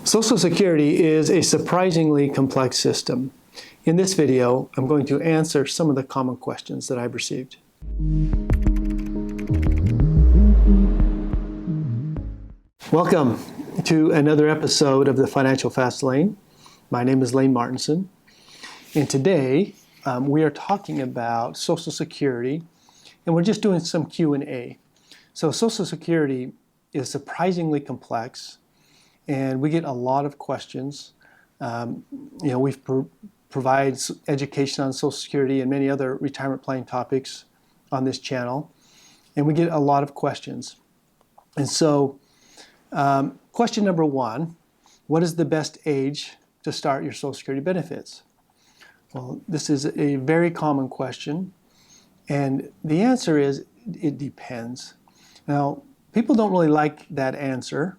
Social Security is a surprisingly complex system. In this video, I'm going to answer some of the common questions that I've received. Welcome to another episode of the Financial Fast Lane. My name is Lane Martinson, and today we are talking about Social Security, and we're just doing some Q&A. So Social Security is surprisingly complex, and we get a lot of questions. We've provided education on Social Security and many other retirement planning topics on this channel, and we get a lot of questions. And so, question number one, what is the best age to start your Social Security benefits? Well, this is a very common question, and the answer is it depends. Now, people don't really like that answer,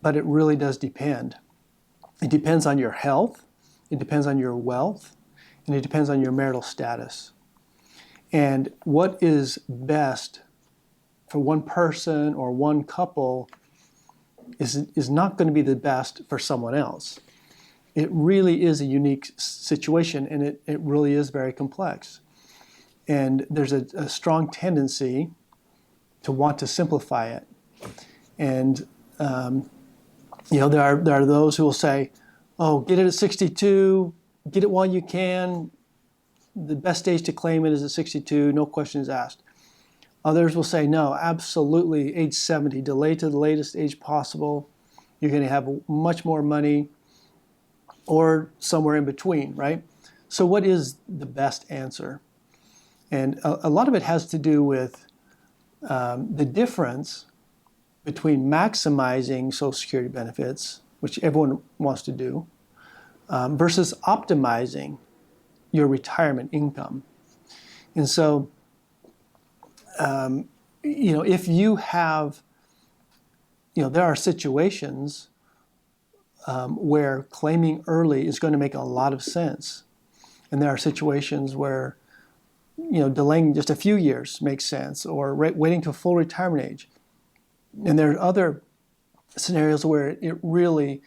but it really does depend. It depends on your health, it depends on your wealth, and it depends on your marital status. And what is best for one person or one couple is not going to be the best for someone else. It really is a unique situation, and it really is very complex. And there's a strong tendency to want to simplify it. And there are those who will say, oh, get it at 62, get it while you can. The best age to claim it is at 62, no questions asked. Others will say, no, absolutely, age 70, delay to the latest age possible. You're going to have much more money, or somewhere in between, right? So what is the best answer? And a lot of it has to do with the difference between maximizing Social Security benefits, which everyone wants to do, versus optimizing your retirement income. And so, if you have, there are situations where claiming early is going to make a lot of sense. And there are situations where, delaying just a few years makes sense, or waiting to full retirement age. And there are other scenarios where it really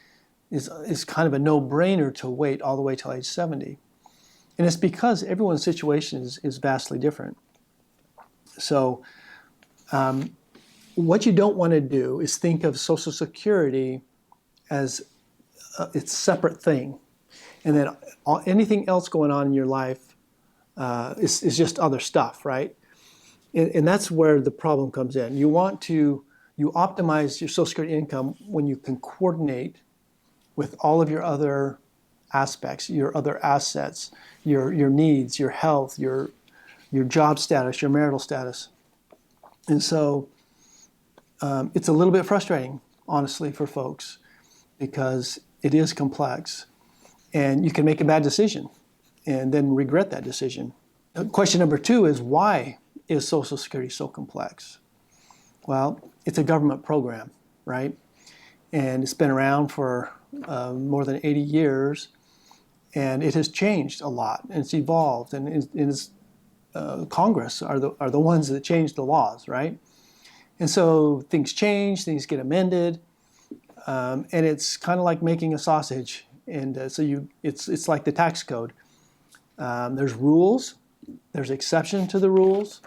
is kind of a no-brainer to wait all the way till age 70. And it's because everyone's situation is vastly different. So what you don't want to do is think of Social Security as its separate thing. And then anything else going on in your life is just other stuff, right? And that's where the problem comes in. You optimize your Social Security income when you can coordinate with all of your other aspects, your other assets, your needs, your health, your job status, your marital status. And so it's a little bit frustrating, honestly, for folks, because it is complex. And you can make a bad decision and then regret that decision. Question number two is, why is Social Security so complex? Well, it's a government program, right? And it's been around for more than 80 years, and it has changed a lot, and it's evolved, and Congress are the ones that change the laws, right? And so things change, things get amended, and it's kind of like making a sausage. And it's like the tax code. There's rules, there's exception to the rules.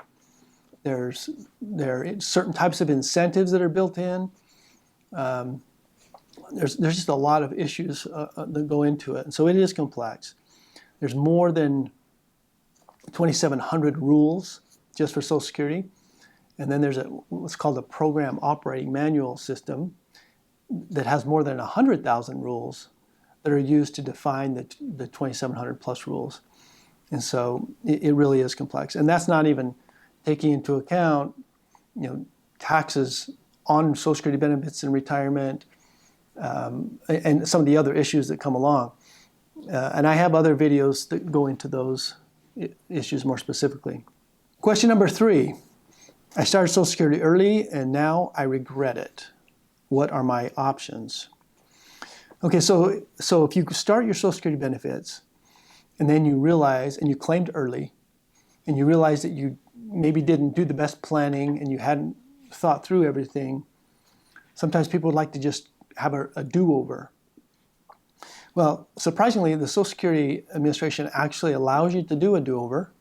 There are certain types of incentives that are built in. There's just a lot of issues that go into it. And so it is complex. There's more than 2,700 rules just for Social Security. And then there's what's called a program operating manual system that has more than 100,000 rules that are used to define the 2,700 plus rules. And so it really is complex. And that's not even taking into account, taxes on Social Security benefits and retirement, and some of the other issues that come along. And I have other videos that go into those issues more specifically. Question number three, I started Social Security early and now I regret it. What are my options? Okay, so if you start your Social Security benefits and then you realize, and you claimed early, and you realize that you maybe didn't do the best planning and you hadn't thought through everything, sometimes people would like to just have a do-over Well, surprisingly, the Social Security Administration actually allows you to do a do-over.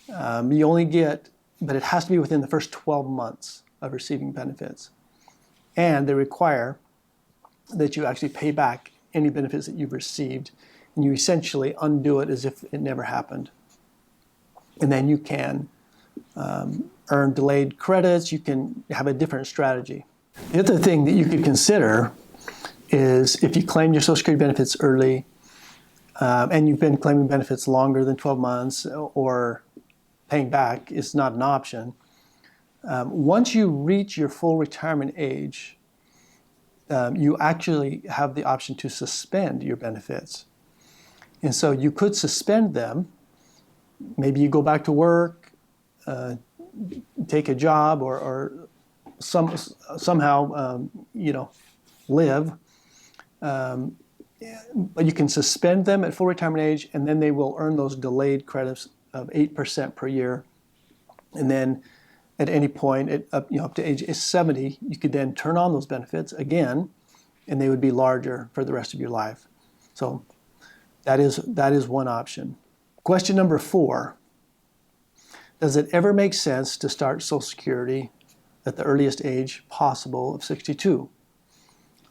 You only get, but it has to be within the first 12 months of receiving benefits. And they require that you actually pay back any benefits that you've received, and you essentially undo it as if it never happened. And then you can earn delayed credits. You can have a different strategy. The other thing that you could consider is if you claim your Social Security benefits early and you've been claiming benefits longer than 12 months or paying back is not an option. Once you reach your full retirement age, you actually have the option to suspend your benefits. And so you could suspend them. Maybe you go back to work, take a job, or somehow live. But you can suspend them at full retirement age, and then they will earn those delayed credits of 8% per year. And then at any point, up to age 70, you could then turn on those benefits again, and they would be larger for the rest of your life. So that is one option. Question number 4, does it ever make sense to start Social Security at the earliest age possible of 62?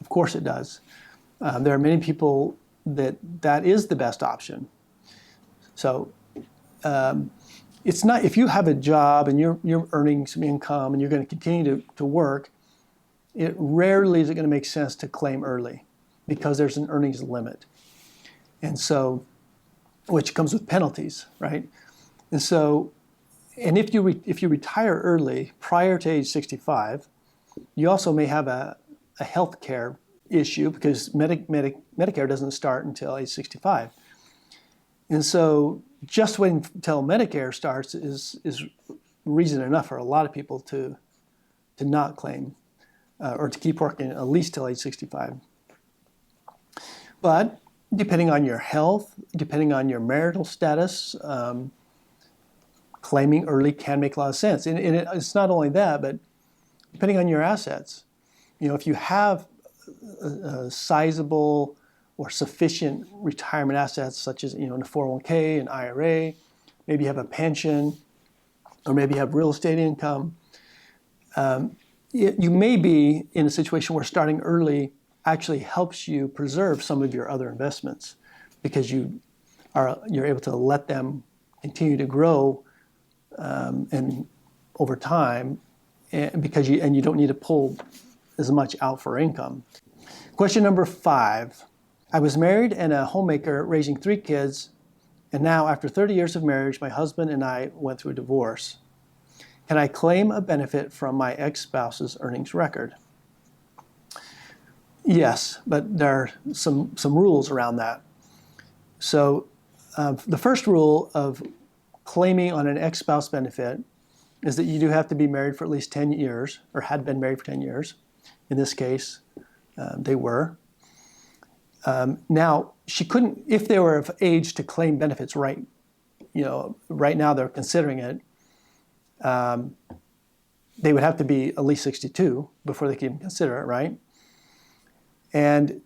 Of course it does. There are many people that is the best option. So it's not, if you have a job and you're earning some income and you're going to continue to work, it rarely is it going to make sense to claim early because there's an earnings limit. And so, which comes with penalties, right? And so, and if you retire early prior to age 65, you also may have a health care issue because Medicare doesn't start until age 65. And so just waiting until Medicare starts is reason enough for a lot of people to not claim or to keep working at least till age 65. But depending on your health, depending on your marital status, claiming early can make a lot of sense. And it's not only that, but depending on your assets. If you have sizable or sufficient retirement assets, such as in a 401k, an IRA, maybe you have a pension, or maybe you have real estate income, you may be in a situation where starting early actually helps you preserve some of your other investments because you're able to let them continue to grow and over time, and because you don't need to pull as much out for income. Question number 5. I was married and a homemaker raising 3 kids, and now after 30 years of marriage, my husband and I went through a divorce. Can I claim a benefit from my ex-spouse's earnings record? Yes, but there are some rules around that. So the first rule of claiming on an ex-spouse benefit is that you do have to be married for at least 10 years, or had been married for 10 years. In this case, they were. Now, she couldn't, if they were of age to claim benefits right now they're considering it, they would have to be at least 62 before they could even consider it, right? And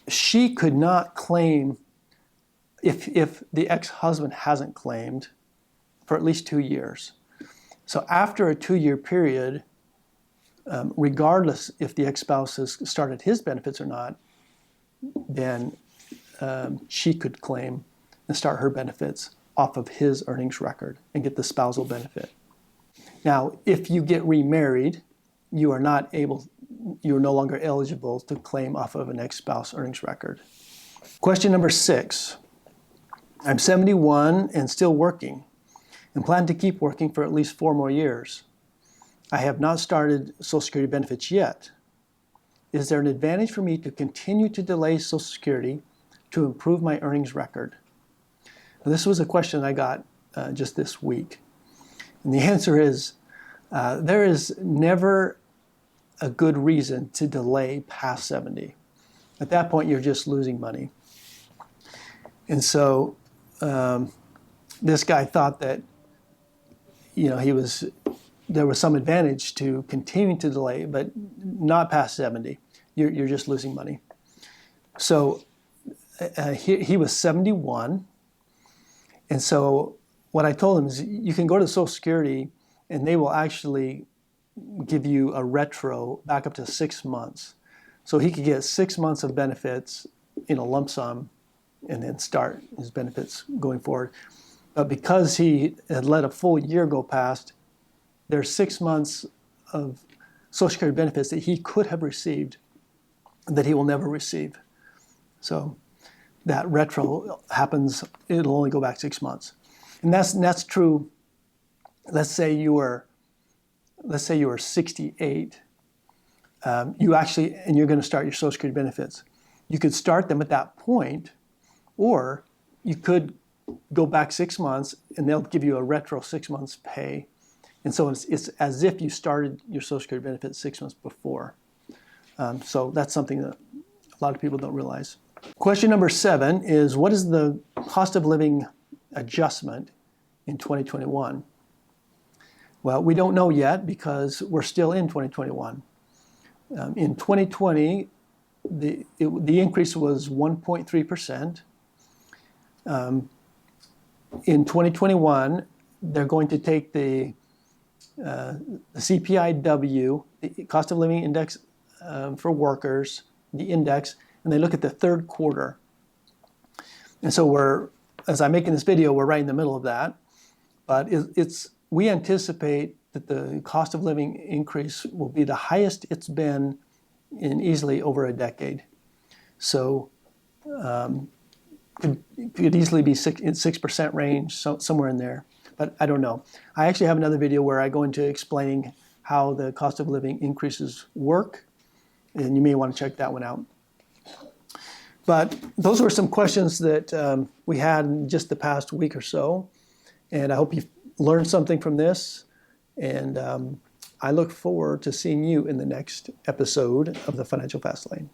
she could not claim if the ex-husband hasn't claimed for at least 2 years. So after a 2-year period, regardless if the ex-spouse has started his benefits or not, then she could claim and start her benefits off of his earnings record and get the spousal benefit. Now, if you get remarried, you are no longer eligible to claim off of an ex-spouse earnings record. Question number 6. I'm 71 and still working and plan to keep working for at least 4 more years. I have not started Social Security benefits yet. Is there an advantage for me to continue to delay Social Security to improve my earnings record? Now, this was a question I got just this week. And the answer is there is never a good reason to delay past 70. At that point, you're just losing money. And so this guy thought that there was some advantage to continuing to delay, but not past 70. You're just losing money. So he was 71. And so what I told him is you can go to Social Security and they will actually give you a retro back up to 6 months. So he could get 6 months of benefits in a lump sum and then start his benefits going forward. But because he had let a full year go past, there's 6 months of Social Security benefits that he could have received that he will never receive. So that retro happens, it'll only go back 6 months. And that's true. Let's say you were 68. And you're going to start your Social Security benefits. You could start them at that point, or you could go back 6 months and they'll give you a retro 6 months pay. And so it's as if you started your Social Security benefits 6 months before. So that's something that a lot of people don't realize. Question number 7 is, what is the cost of living adjustment in 2021? Well, we don't know yet because we're still in 2021. In 2020, the increase was 1.3%. In 2021, they're going to take the CPIW, the cost of living index for workers, the index, and they look at the third quarter. And so as I'm making this video, we're right in the middle of that. But we anticipate that the cost of living increase will be the highest it's been in easily over a decade. So it could easily be in 6% range, somewhere in there. But I don't know. I actually have another video where I go into explaining how the cost of living increases work, and you may want to check that one out. But those were some questions that we had in just the past week or so, and I hope you've learned something from this, and I look forward to seeing you in the next episode of the Financial Fast Lane.